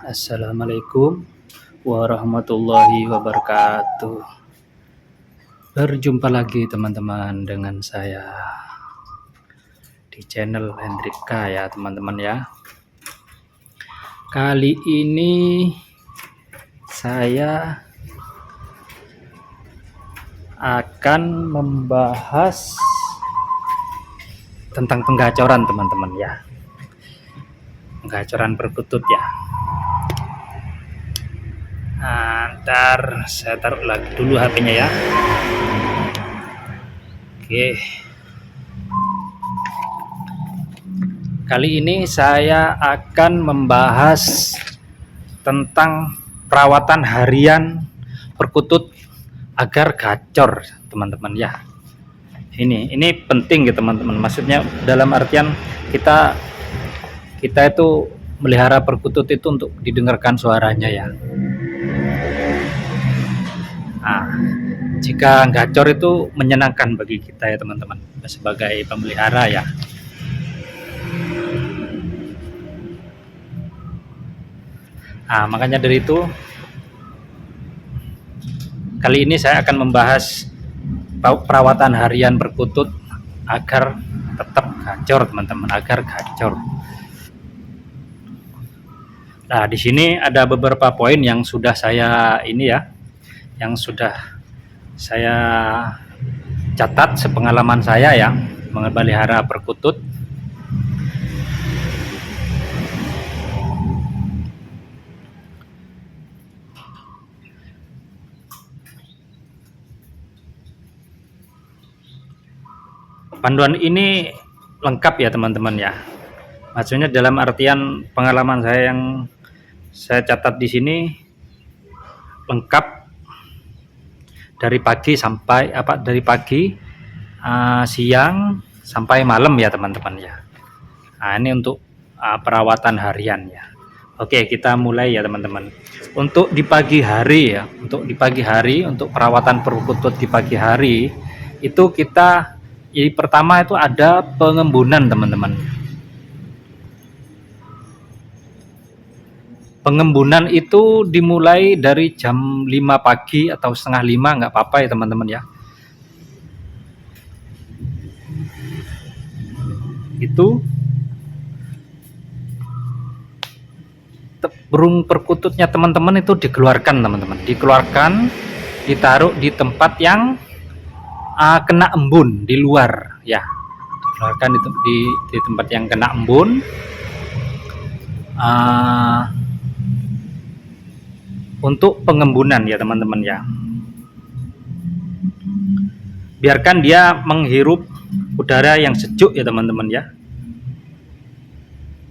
Assalamualaikum warahmatullahi wabarakatuh. Berjumpa lagi teman-teman dengan saya di channel Hendrika ya teman-teman ya. Kali ini saya akan membahas tentang penggacoran teman-teman ya. Penggacoran perkutut ya. Ntar saya taruh lagi dulu HP-nya ya. Oke. Kali ini saya akan membahas tentang perawatan harian perkutut agar gacor, teman-teman ya. Ini penting ya teman-teman. Maksudnya dalam artian kita itu melihara perkutut itu untuk didengarkan suaranya ya. Jika gacor itu menyenangkan bagi kita ya teman-teman sebagai pemelihara ya. Makanya dari itu kali ini saya akan membahas perawatan harian perkutut agar tetap gacor teman-teman, agar gacor. Nah, di sini ada beberapa poin yang sudah saya catat sepengalaman saya ya memelihara perkutut. Panduan ini lengkap ya teman-teman ya. Maksudnya dalam artian pengalaman saya yang saya catat di sini lengkap dari pagi, siang sampai malam ya teman-teman ya. Ini untuk perawatan harian ya. Oke, kita mulai ya teman-teman. Untuk di pagi hari ya, untuk perawatan perkutut di pagi hari itu kita pertama itu ada pengembunan teman-teman. Pengembunan itu dimulai dari jam 5 pagi atau setengah 5, nggak apa-apa ya teman-teman ya. Itu burung perkututnya teman-teman itu dikeluarkan teman-teman, ditaruh di tempat yang kena embun di luar ya, dikeluarkan di tempat yang kena embun. Untuk pengembunan ya teman-teman ya, biarkan dia menghirup udara yang sejuk ya teman-teman ya,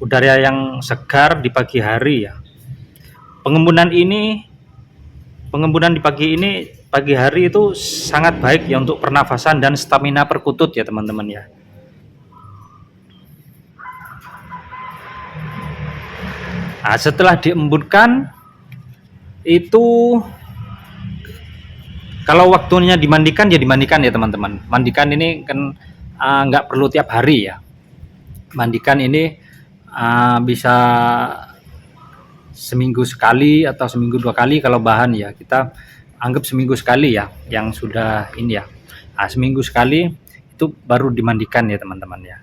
udara yang segar di pagi hari ya. Pengembunan di pagi hari itu sangat baik ya untuk pernafasan dan stamina perkutut ya teman-teman ya. Setelah diembunkan itu, kalau waktunya dimandikan ya dimandikan ya teman-teman. Mandikan ini kan nggak perlu tiap hari ya. Mandikan ini bisa seminggu sekali atau seminggu 2 kali. Kalau bahan ya kita anggap seminggu sekali ya, yang sudah ini ya. Seminggu sekali itu baru dimandikan ya teman-teman ya.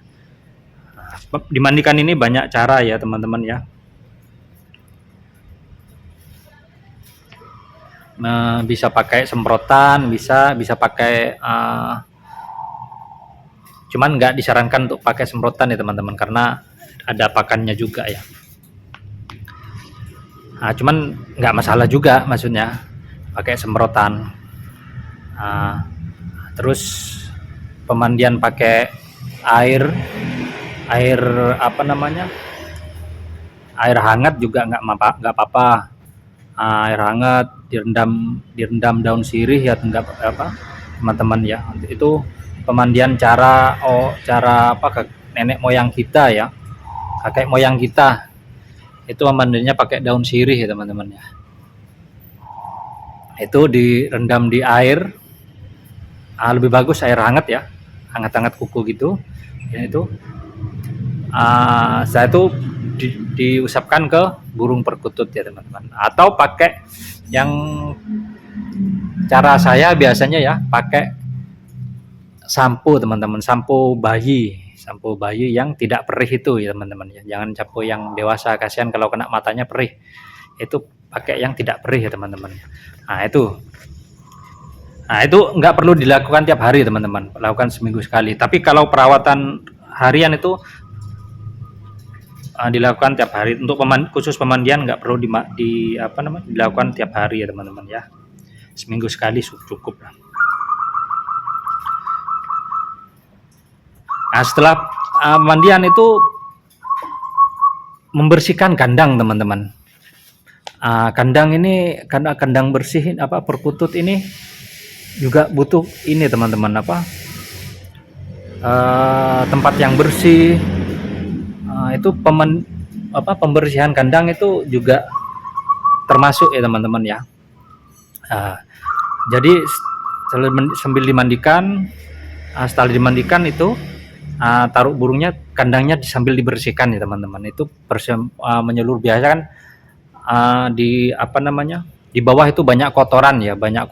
Dimandikan ini banyak cara ya teman-teman ya. Bisa pakai semprotan, bisa pakai cuman nggak disarankan untuk pakai semprotan ya teman-teman, karena ada pakannya juga ya. Cuman nggak masalah juga, maksudnya pakai semprotan. Terus pemandian pakai air hangat juga nggak apa-apa. Air hangat direndam daun sirih ya, teman-teman ya. Itu pemandian cara nenek moyang kita ya, kakek moyang kita itu memandinya pakai daun sirih ya teman-teman ya. Itu direndam di air, lebih bagus air hangat ya, hangat kuku gitu ya. Itu saya tuh diusapkan ke burung perkutut ya teman-teman, atau pakai yang cara saya biasanya ya pakai sampo teman-teman, sampo bayi yang tidak perih itu ya teman-teman ya, jangan sampo yang dewasa, kasihan kalau kena matanya perih, itu pakai yang tidak perih ya teman-teman. Nah itu nggak perlu dilakukan tiap hari teman-teman, lakukan seminggu sekali. Tapi kalau perawatan harian itu dilakukan tiap hari. Untuk khusus pemandian nggak perlu dilakukan tiap hari ya teman-teman ya, seminggu sekali cukup lah. Nah setelah mandian itu membersihkan kandang teman-teman. Kandang ini karena kandang bersih perkutut ini juga butuh ini teman-teman, tempat yang bersih. Itu pembersihan kandang itu juga termasuk ya teman-teman ya. Jadi sambil dimandikan, setelah dimandikan itu taruh burungnya, kandangnya sambil dibersihkan ya teman-teman. Itu menyeluruh, biasa kan di bawah itu banyak kotoran ya, baik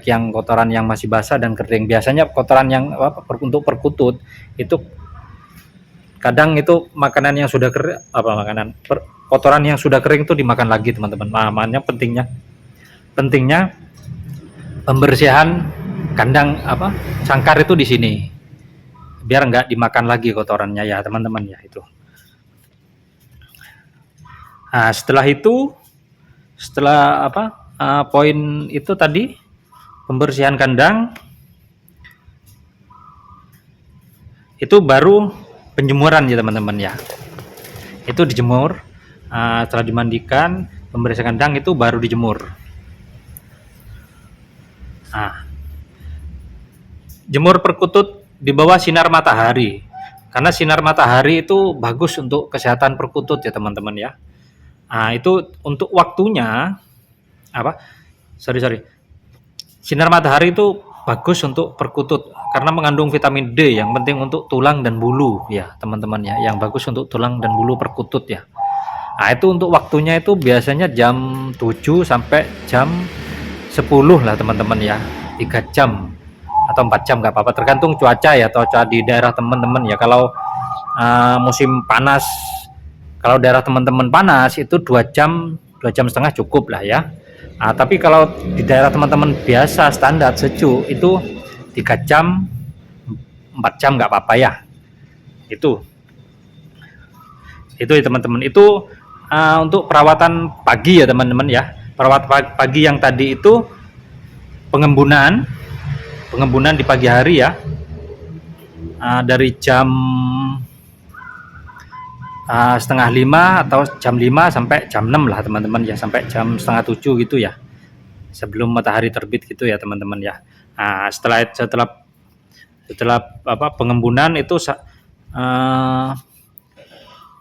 yang kotoran yang masih basah dan kering. Biasanya kotoran yang untuk perkutut itu kadang itu makanan yang sudah kering, kotoran yang sudah kering itu dimakan lagi teman-teman. Makanya pentingnya pembersihan kandang sangkar itu di sini, biar nggak dimakan lagi kotorannya ya teman-teman ya itu. Nah setelah poin itu tadi, pembersihan kandang, itu baru penjemuran ya teman-teman ya. Itu dijemur, setelah dimandikan, pembersihan kandang itu baru dijemur. Jemur perkutut di bawah sinar matahari, karena sinar matahari itu bagus untuk kesehatan perkutut ya teman-teman ya. Itu untuk waktunya sinar matahari itu bagus untuk perkutut karena mengandung vitamin D yang penting untuk tulang dan bulu ya teman-teman ya, yang bagus untuk tulang dan bulu perkutut ya. Itu untuk waktunya itu biasanya jam 7 sampai jam 10 lah teman-teman ya, 3 jam atau 4 jam nggak apa-apa, tergantung cuaca ya, atau cuaca di daerah teman-teman ya. Kalau musim panas, kalau daerah teman-teman panas itu 2 jam setengah cukup lah ya. Tapi kalau di daerah teman-teman biasa standar sejuk itu 3 jam 4 jam nggak apa-apa ya. Itu ya teman-teman. Itu untuk perawatan pagi ya teman-teman ya. Perawatan pagi yang tadi itu pengembunan di pagi hari ya, dari jam setengah 5 atau jam 5 sampai jam 6 lah teman-teman ya, sampai jam setengah 7 gitu ya, sebelum matahari terbit gitu ya teman-teman ya. Setelah pengembunan itu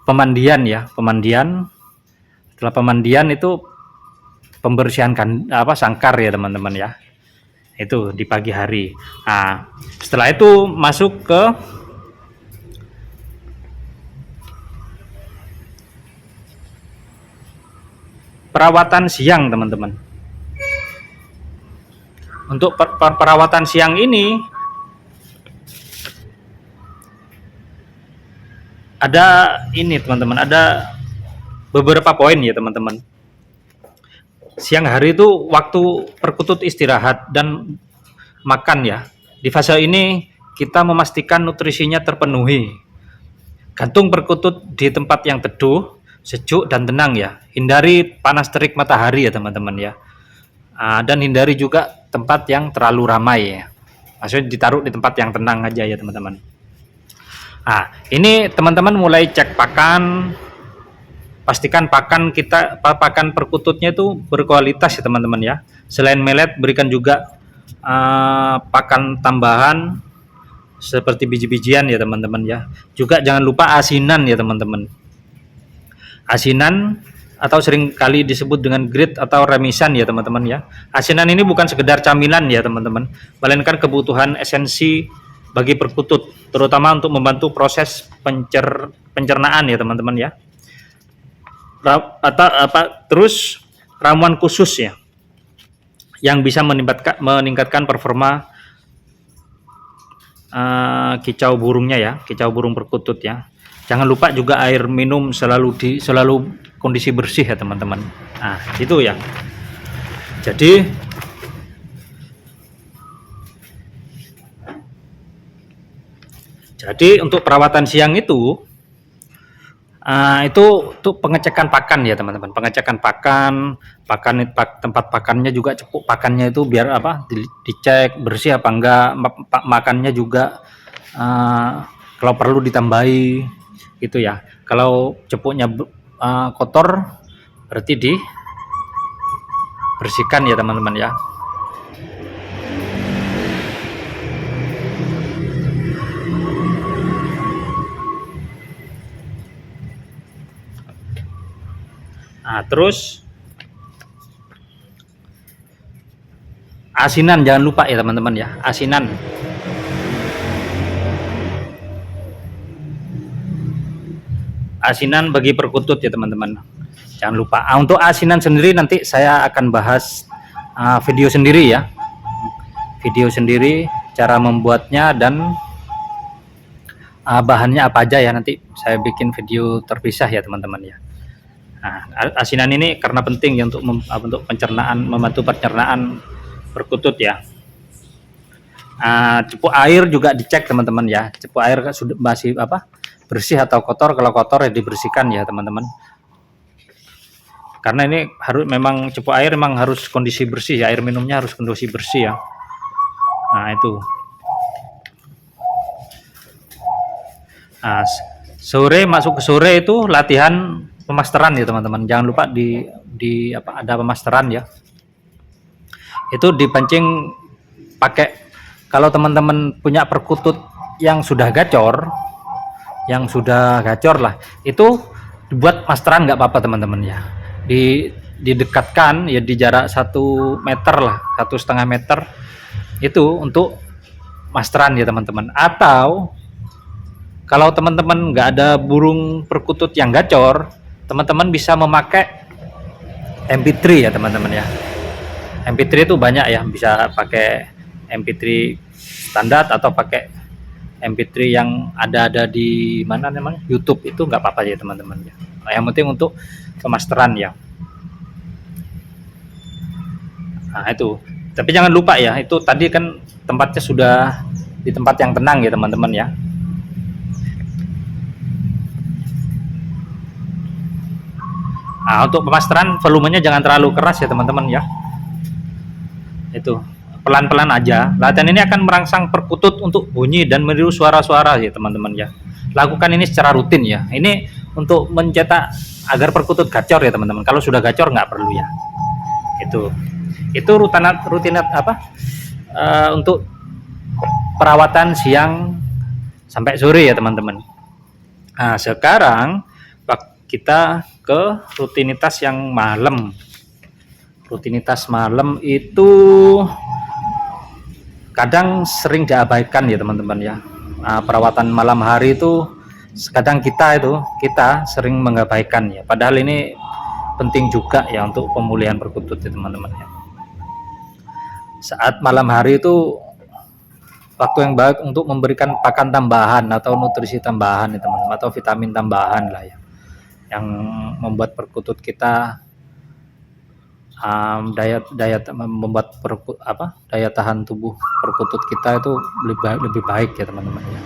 pemandian. Setelah pemandian itu pembersihan sangkar ya teman-teman ya, itu di pagi hari. Setelah itu masuk ke perawatan siang teman-teman. Untuk perawatan siang ini ada ini teman-teman, ada beberapa poin ya teman-teman. Siang hari itu waktu perkutut istirahat dan makan ya. Di fase ini kita memastikan nutrisinya terpenuhi. Gantung perkutut di tempat yang teduh, sejuk dan tenang ya. Hindari panas terik matahari ya teman-teman ya. Dan hindari juga tempat yang terlalu ramai ya. Maksudnya ditaruh di tempat yang tenang aja ya teman-teman. Ini teman-teman mulai cek pakan. Pastikan pakan perkututnya itu berkualitas ya teman-teman ya. Selain mellet, berikan juga pakan tambahan seperti biji-bijian ya teman-teman ya. Juga jangan lupa asinan ya teman-teman. Asinan atau seringkali disebut dengan grit atau remisan ya teman-teman ya. Asinan ini bukan sekedar camilan ya teman-teman, melainkan kebutuhan esensi bagi perkutut, terutama untuk membantu proses pencernaan ya teman-teman ya. Terus ramuan khusus ya yang bisa meningkatkan performa kicau burungnya ya, kicau burung perkutut ya. Jangan lupa juga air minum selalu kondisi bersih ya teman-teman. Nah itu ya. Jadi untuk perawatan siang itu pengecekan pakan ya teman-teman, pengecekan pakan tempat pakannya juga, cepuk pakannya itu biar dicek bersih apa enggak, makannya juga kalau perlu ditambahi gitu ya. Kalau cepuknya kotor berarti dibersihkan ya teman-teman ya. Nah, terus asinan jangan lupa ya teman-teman ya, asinan bagi perkutut ya teman-teman, jangan lupa. Untuk asinan sendiri nanti saya akan bahas video sendiri ya, cara membuatnya dan bahannya apa aja ya, nanti saya bikin video terpisah ya teman-teman ya. Nah, asinan ini karena penting ya untuk pencernaan, membantu pencernaan perkutut ya. Cepuk air juga dicek teman-teman ya, cepuk air sudah masih bersih atau kotor. Kalau kotor ya dibersihkan ya teman-teman, karena ini memang cepuk air memang harus kondisi bersih ya, air minumnya harus kondisi bersih ya. Nah itu. Nah, masuk ke sore itu latihan pemasteran ya teman-teman, jangan lupa ada pemasteran ya. Itu dipancing pakai, kalau teman-teman punya perkutut yang sudah gacor lah, itu dibuat masteran nggak apa-apa teman-teman ya. Didekatkan ya di jarak 1 meter lah, 1,5 meter itu untuk masteran ya teman-teman. Atau kalau teman-teman nggak ada burung perkutut yang gacor, teman-teman bisa memakai MP3 ya teman-teman ya. MP3 itu banyak ya, bisa pakai MP3 standar atau pakai MP3 yang ada di mana namanya YouTube, itu nggak apa-apa ya teman-teman ya. Nah, yang penting untuk pemasteran ya. Nah itu, tapi jangan lupa ya, itu tadi kan tempatnya sudah di tempat yang tenang ya teman-teman ya. Nah, untuk pemasteran volumenya jangan terlalu keras ya teman-teman ya. Itu pelan-pelan aja. Latihan ini akan merangsang perkutut untuk bunyi dan meniru suara-suara ya teman-teman ya. Lakukan ini secara rutin ya. Ini untuk mencetak agar perkutut gacor ya teman-teman. Kalau sudah gacor nggak perlu ya. Itu rutinat untuk perawatan siang sampai sore ya teman-teman. Nah, sekarang kita ke rutinitas yang malam. Rutinitas malam itu kadang sering diabaikan ya teman-teman ya. Nah, perawatan malam hari itu kadang kita sering mengabaikan ya. Padahal ini penting juga ya untuk pemulihan perkutut ya teman-teman ya. Saat malam hari itu waktu yang baik untuk memberikan pakan tambahan atau nutrisi tambahan ya teman-teman, atau vitamin tambahan lah ya, yang membuat perkutut kita membuat daya tahan tubuh perkutut kita itu lebih baik ya teman-teman ya.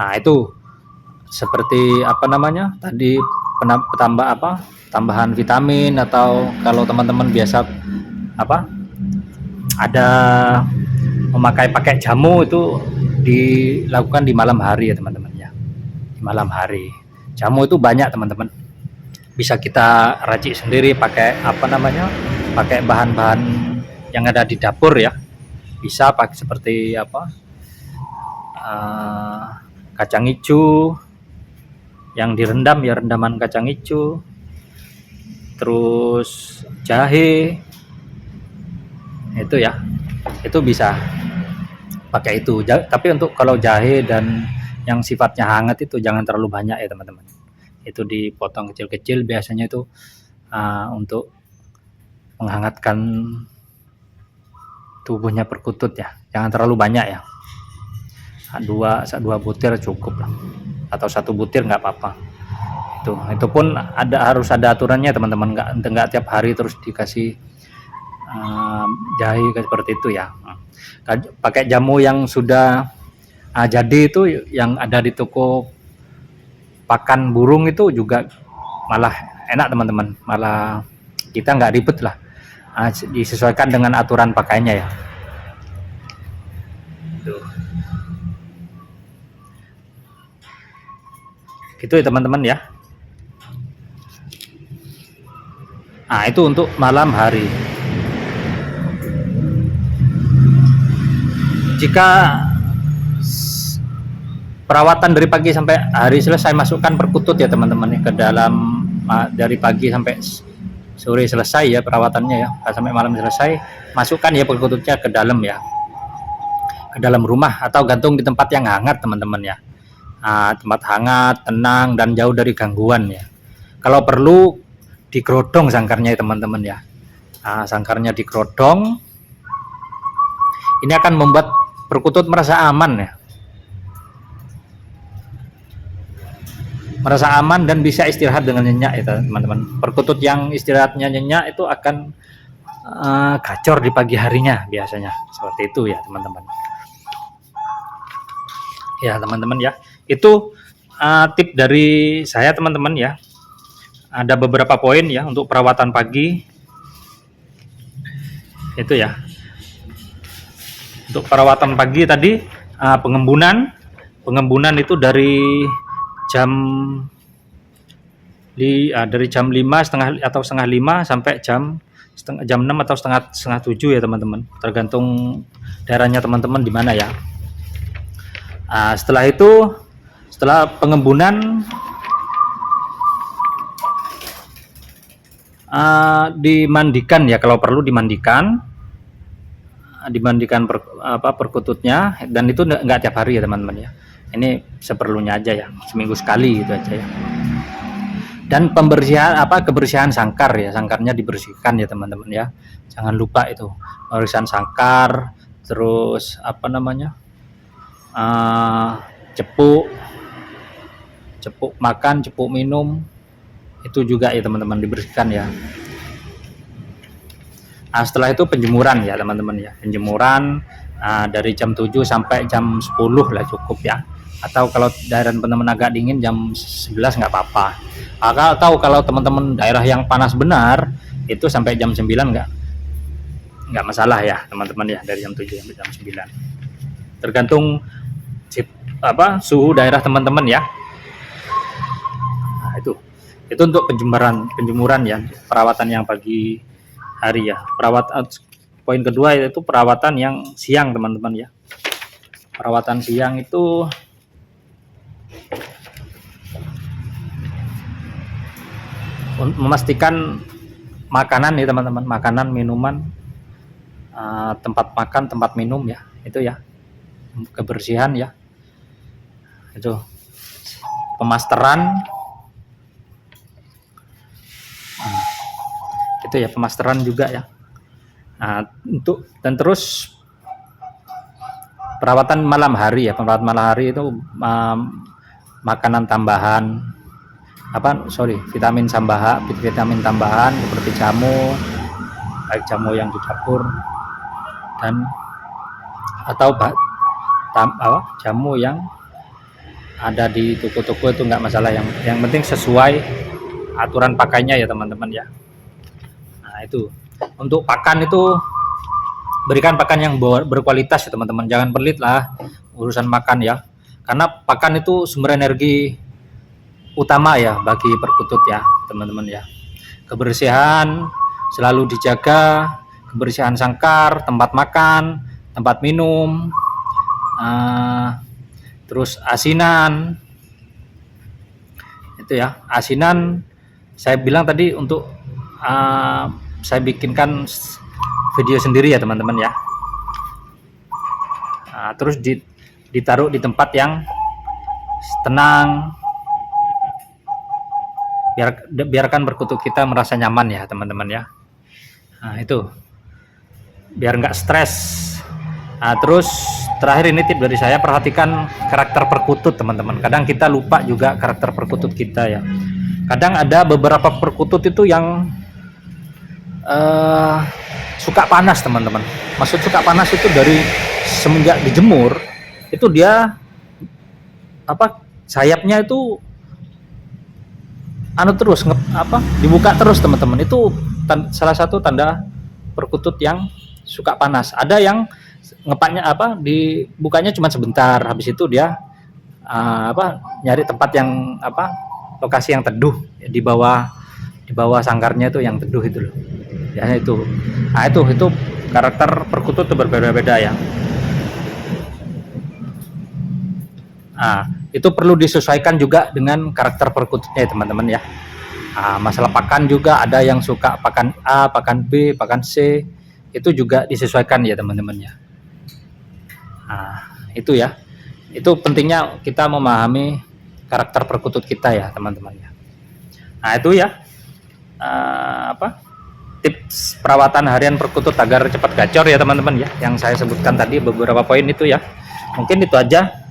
Nah itu seperti tadi tambahan vitamin, atau kalau teman-teman biasa ada pakai jamu, itu dilakukan di malam hari ya teman-teman ya. Di malam hari jamu itu banyak teman-teman, bisa kita racik sendiri pakai pakai bahan-bahan yang ada di dapur ya. Bisa pakai seperti kacang hijau yang direndam ya, rendaman kacang hijau, terus jahe itu ya, itu bisa pakai itu. Tapi untuk kalau jahe dan yang sifatnya hangat itu jangan terlalu banyak ya teman-teman. Itu dipotong kecil-kecil, biasanya itu untuk menghangatkan tubuhnya perkutut ya. Jangan terlalu banyak ya. Dua butir cukup lah, atau 1 butir nggak apa-apa. Itu pun harus ada aturannya teman-teman, nggak tiap hari terus dikasih jahe seperti itu ya. Pakai jamu yang sudah jadi itu, yang ada di toko pakan burung itu juga malah enak teman-teman, malah kita nggak ribet lah, disesuaikan dengan aturan pakainya ya. Gitu ya teman-teman ya. Itu untuk malam hari. Jika perawatan dari pagi sampai hari selesai, masukkan perkutut ya teman-teman ya, ke dalam dari pagi sampai sore selesai ya perawatannya ya, sampai malam selesai, masukkan ya perkututnya ke dalam ya, ke dalam rumah, atau gantung di tempat yang hangat teman-teman ya. Tempat hangat, tenang, dan jauh dari gangguan ya. Kalau perlu digerodong sangkarnya ya teman-teman ya. Sangkarnya digerodong, ini akan membuat perkutut merasa aman ya, merasa aman dan bisa istirahat dengan nyenyak ya teman-teman. Perkutut yang istirahatnya nyenyak itu akan gacor di pagi harinya biasanya, seperti itu ya teman-teman. Ya teman-teman ya, itu tip dari saya teman-teman ya. Ada beberapa poin ya untuk perawatan pagi itu ya. Untuk perawatan pagi tadi, pengembunan itu dari jam 5 setengah 5 sampai jam 6 atau setengah 7 ya teman-teman, tergantung daerahnya teman-teman di mana ya. Setelah itu, setelah pengembunan, dimandikan ya, kalau perlu dimandikan perkututnya, dan itu nggak tiap hari ya teman-teman ya. Ini seperlunya aja ya, seminggu sekali itu aja ya. Dan kebersihan sangkar ya, sangkarnya dibersihkan ya teman-teman ya. Jangan lupa itu pembersihan sangkar, terus cepuk makan, cepuk minum, itu juga ya teman-teman dibersihkan ya. Setelah itu penjemuran ya teman-teman ya, penjemuran dari jam 7 sampai jam 10 lah cukup ya. Atau kalau daerah teman-teman agak dingin jam 11 nggak apa-apa. Atau kalau teman-teman daerah yang panas benar, itu sampai jam 9 nggak masalah ya teman-teman ya, dari jam 7 sampai jam 9. Tergantung suhu daerah teman-teman ya. Itu untuk penjemuran ya, perawatan yang pagi hari ya. Poin kedua yaitu perawatan yang siang teman-teman ya. Perawatan siang itu memastikan makanan ya teman-teman, makanan, minuman, tempat makan, tempat minum ya, itu ya, kebersihan ya, itu pemasteran, itu ya, pemasteran juga ya. Dan terus perawatan malam hari ya, perawatan malam hari itu makanan tambahan, vitamin tambahan seperti jamu, baik jamu yang di dapur dan atau jamu yang ada di toko-toko, itu nggak masalah, yang penting sesuai aturan pakainya ya teman-teman ya. Itu untuk pakan, itu berikan pakan yang berkualitas ya teman-teman, jangan pelit lah urusan makan ya, karena pakan itu sumber energi utama ya bagi perkutut ya teman-teman ya. Kebersihan selalu dijaga, kebersihan sangkar, tempat makan, tempat minum, terus asinan itu ya. Asinan saya bilang tadi untuk saya bikinkan video sendiri ya teman-teman ya. Terus ditaruh di tempat yang tenang, biarkan perkutut kita merasa nyaman ya teman-teman ya. Nah itu biar nggak stres. Terus terakhir ini tip dari saya, perhatikan karakter perkutut teman-teman. Kadang kita lupa juga karakter perkutut kita ya. Kadang ada beberapa perkutut itu yang suka panas teman-teman. Maksud suka panas itu dari semenjak dijemur itu dia sayapnya itu terus dibuka terus teman-teman. Itu salah satu tanda perkutut yang suka panas. Ada yang ngepaknya dibukanya cuma sebentar, habis itu dia nyari tempat yang lokasi yang teduh di bawah sangkarnya itu yang teduh itu loh. Ya itu. Itu karakter perkutut itu berbeda-beda ya. Itu perlu disesuaikan juga dengan karakter perkututnya ya teman-teman ya. Masalah pakan juga ada yang suka pakan A, pakan B, pakan C, itu juga disesuaikan ya teman-teman ya. Itu ya. Itu pentingnya kita memahami karakter perkutut kita ya teman-teman ya. Itu ya. Tips perawatan harian perkutut agar cepat gacor ya teman-teman ya. Yang saya sebutkan tadi beberapa poin itu ya. Mungkin itu aja.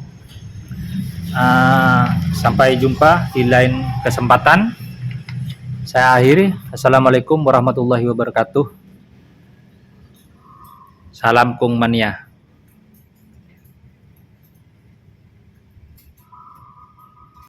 Sampai jumpa di lain kesempatan. Saya akhiri. Assalamualaikum warahmatullahi wabarakatuh. Salam Kung Mania.